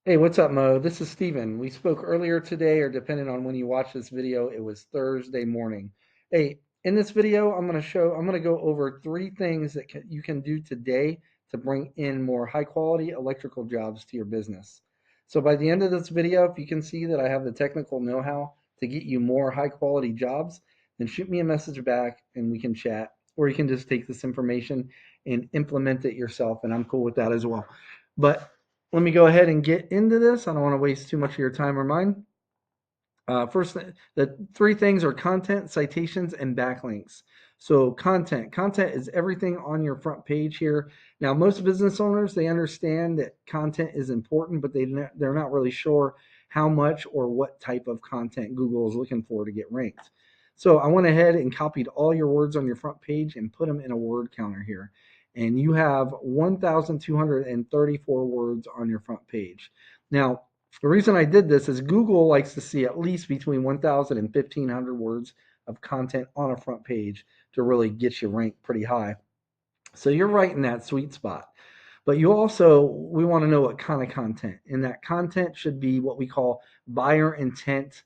Hey, what's up, Mo? This is Steven. We spoke earlier today, or depending on when you watch this video, it was Thursday morning. Hey, in this video, I'm going to go over three things that you can do today to bring in more high quality electrical jobs to your business. So by the end of this video, if you can see that I have the technical know-how to get you more high quality jobs, then shoot me a message back and we can chat, or you can just take this information and implement it yourself, and I'm cool with that as well. But let me go ahead and get into this. I don't want to waste too much of your time or mine. First, the three things are content, citations, and backlinks. So content is everything on your front page here. Now, most business owners, they understand that content is important, but they're not really sure how much or what type of content Google is looking for to get ranked. So I went ahead and copied all your words on your front page and put them in a word counter here. And you have 1,234 words on your front page. Now, the reason I did this is Google likes to see at least between 1,000 and 1,500 words of content on a front page to really get you ranked pretty high. So you're right in that sweet spot. But we want to know what kind of content. And that content should be what we call buyer intent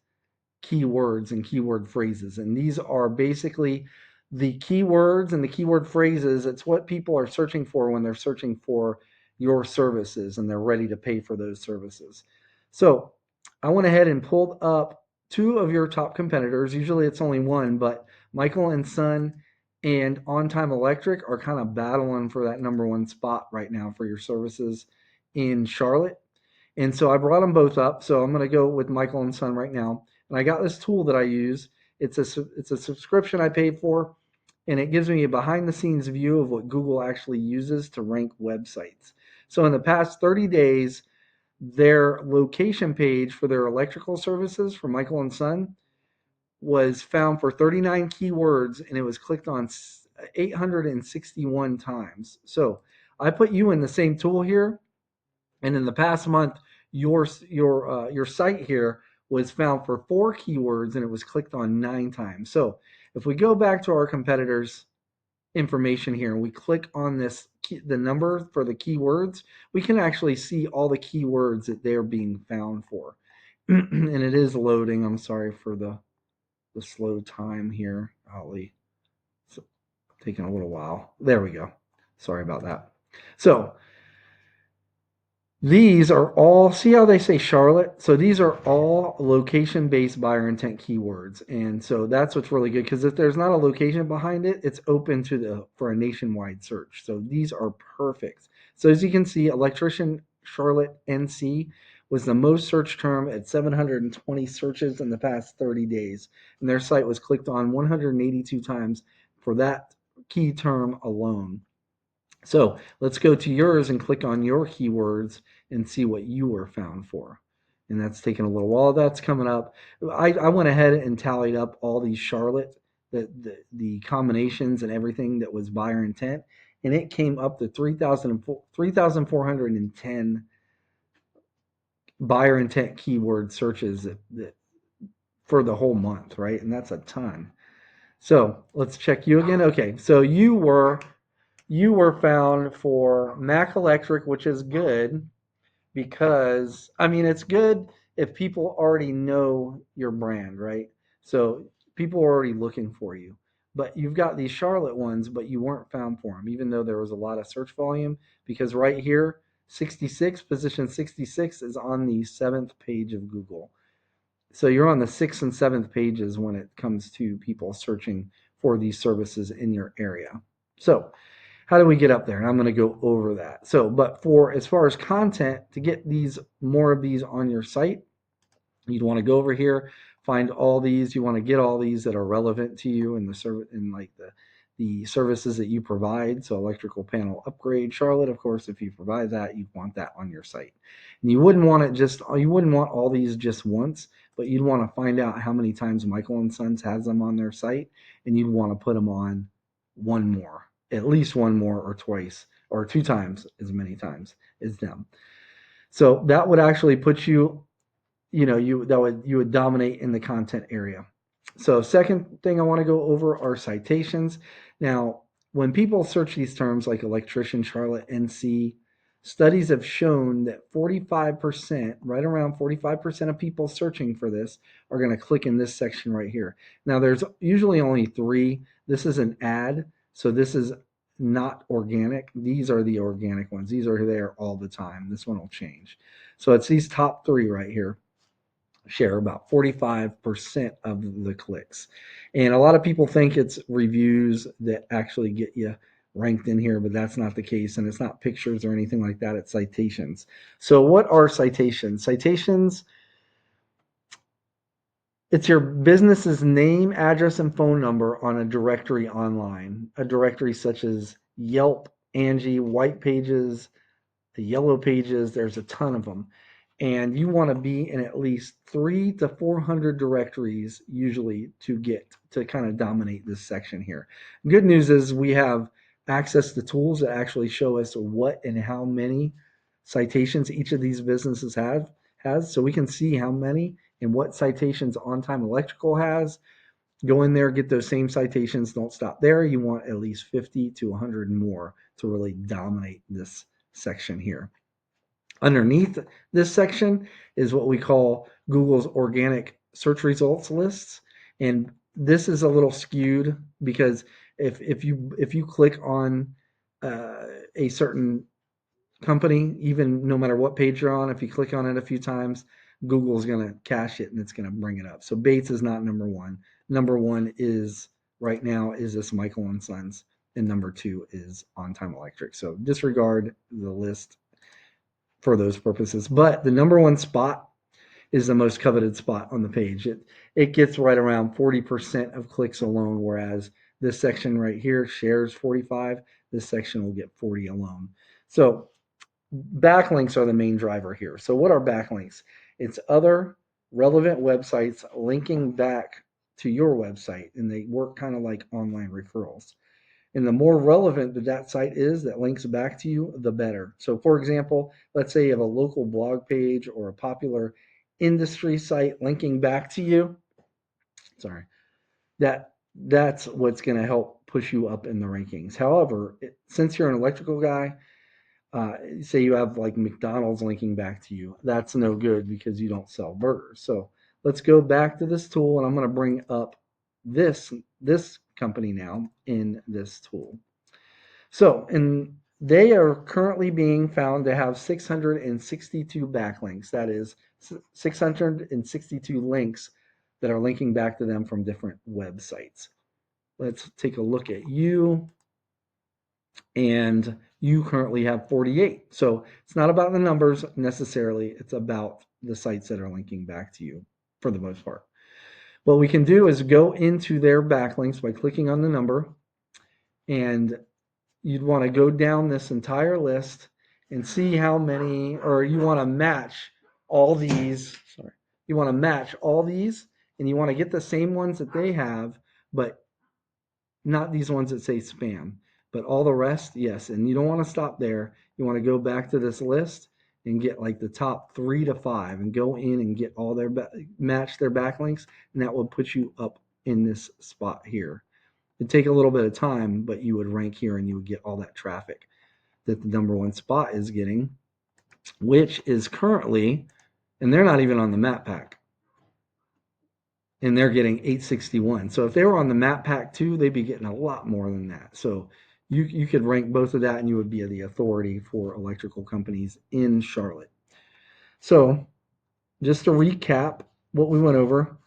keywords and keyword phrases. And these are basically the keywords and the keyword phrases. It's what people are searching for when they're searching for your services and they're ready to pay for those services. So I went ahead and pulled up two of your top competitors. Usually it's only one, but Michael and Son and On Time Electric are kind of battling for that number one spot right now for your services in Charlotte. And so I brought them both up. So I'm going to go with Michael and Son right now. And I got this tool that I use. It's a subscription I paid for, and it gives me a behind the scenes view of what Google actually uses to rank websites. So in the past 30 days, their location page for their electrical services for Michael and Son was found for 39 keywords, and it was clicked on 861 times. So I put you in the same tool here, and in the past month, your site here was found for four keywords and it was clicked on 9 times. So if we go back to our competitors' information here and we click on the number for the keywords, we can actually see all the keywords that they're being found for. And it is loading. I'm sorry for the slow time here, Ollie. It's taking a little while. There we go. Sorry about that. So these are all, see how they say Charlotte? So these are all location based buyer intent keywords. And so that's what's really good because if there's not a location behind it, it's open for a nationwide search. So these are perfect. So as you can see, electrician Charlotte NC was the most searched term at 720 searches in the past 30 days. And their site was clicked on 182 times for that key term alone. So let's go to yours and click on your keywords and see what you were found for. And that's taking a little while. That's coming up. I went ahead and tallied up all these Charlotte, the combinations and everything that was buyer intent, and it came up to 3,410 buyer intent keyword searches for the whole month, right? And that's a ton. So let's check you again. Okay, so you were found for Mack Electric, which is good because I mean it's good if people already know your brand, right? So people are already looking for you. But you've got these Charlotte ones, but you weren't found for them, even though there was a lot of search volume. Because right here, 66, position 66 is on the seventh page of Google. So you're on the sixth and seventh pages when it comes to people searching for these services in your area. So how do we get up there? And I'm going to go over that. So, but for as far as content, to get these more of these on your site, you'd want to go over here, find all these. You want to get all these that are relevant to you in the service, in like the services that you provide. So electrical panel upgrade, Charlotte, of course, if you provide that, you want that on your site. And you wouldn't want all these just once, but you'd want to find out how many times Michael and Sons has them on their site, and you'd want to put them on one more, at least one more or twice or two times as many times as them. So that would actually put you, you would dominate in the content area. So second thing I want to go over are citations. Now, when people search these terms like electrician, Charlotte, NC, studies have shown that 45%, right around 45% of people searching for this are going to click in this section right here. Now, there's usually only three. This is an ad, so this is not organic. These are the organic ones. These are there all the time. This one will change. So it's these top three right here share about 45% of the clicks. And a lot of people think it's reviews that actually get you ranked in here, but that's not the case. And it's not pictures or anything like that. It's citations. So what are citations? Citations, it's your business's name, address, and phone number on a directory online. A directory such as Yelp, Angie, White Pages, the Yellow Pages, there's a ton of them. And you want to be in at least 300 to 400 directories usually to get to kind of dominate this section here. Good news is we have access to tools that actually show us what and how many citations each of these businesses has, so we can see how many and what citations On Time Electrical has. Go in there, get those same citations. Don't stop there. You want at least 50 to 100 more to really dominate this section here. Underneath this section is what we call Google's organic search results lists. And this is a little skewed because if you click on a certain company, even no matter what page you're on, if you click on it a few times, Google's going to cache it and it's going to bring it up. So Bates is not number one. Number one is right now is this Michael and Sons, and number two is On Time Electric. So disregard the list for those purposes. But the number one spot is the most coveted spot on the page. It gets right around 40% of clicks alone, whereas this section right here shares 45. This section will get 40 alone. So backlinks are the main driver here. So what are backlinks? It's other relevant websites linking back to your website, and they work kind of like online referrals. And the more relevant that site is that links back to you, the better. So, for example, let's say you have a local blog page or a popular industry site linking back to you. Sorry, that's what's going to help push you up in the rankings. However, since you're an electrical guy, say you have like McDonald's linking back to you, that's no good because you don't sell burgers. So let's go back to this tool, and I'm going to bring up this company now in this tool. So, and they are currently being found to have 662 backlinks. That is 662 links that are linking back to them from different websites. Let's take a look at you. And you currently have 48. So it's not about the numbers necessarily. It's about the sites that are linking back to you for the most part. What we can do is go into their backlinks by clicking on the number, and you'd want to go down this entire list and see how many, or you want to match all these. Sorry, you want to match all these, and you want to get the same ones that they have, but not these ones that say spam, but all the rest, yes. And you don't want to stop there. You want to go back to this list and get like the top 3 to 5 and go in and get all their match their backlinks, and that will put you up in this spot here. It'd take a little bit of time, but you would rank here and you would get all that traffic that the number one spot is getting, which is currently, and they're not even on the map pack, and they're getting 861. So if they were on the map pack too, they'd be getting a lot more than that. So you could rank both of that and you would be the authority for electrical companies in Charlotte. So just to recap what we went over,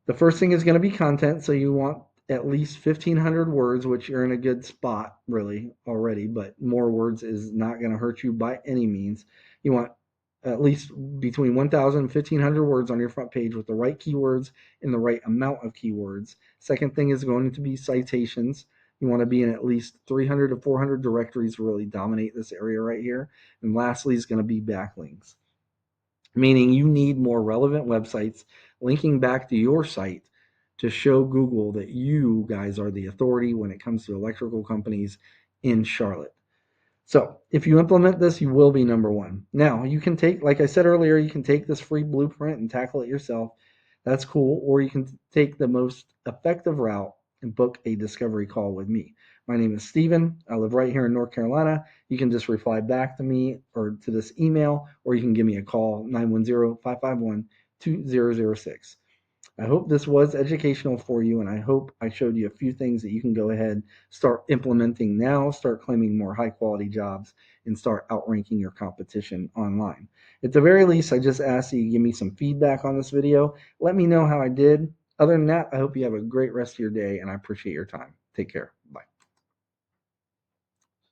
the first thing is going to be content. So you want at least 1,500 words, which you're in a good spot really already, but more words is not going to hurt you by any means. You want at least between 1,000 and 1,500 words on your front page with the right keywords and the right amount of keywords. Second thing is going to be citations. You want to be in at least 300 to 400 directories to really dominate this area right here. And lastly is going to be backlinks, meaning you need more relevant websites linking back to your site to show Google that you guys are the authority when it comes to electrical companies in Charlotte. So if you implement this, you will be number one. Now, you can take, like I said earlier, you can take this free blueprint and tackle it yourself. That's cool. Or you can take the most effective route and book a discovery call with me. My name is Steven. I live right here in North Carolina. You can just reply back to me or to this email, or you can give me a call, 910-551-2006. I hope this was educational for you, and I hope I showed you a few things that you can go ahead, start implementing now, start claiming more high quality jobs, and start outranking your competition online. At the very least, I just ask that you give me some feedback on this video. Let me know how I did. Other than that, I hope you have a great rest of your day, and I appreciate your time. Take care. Bye.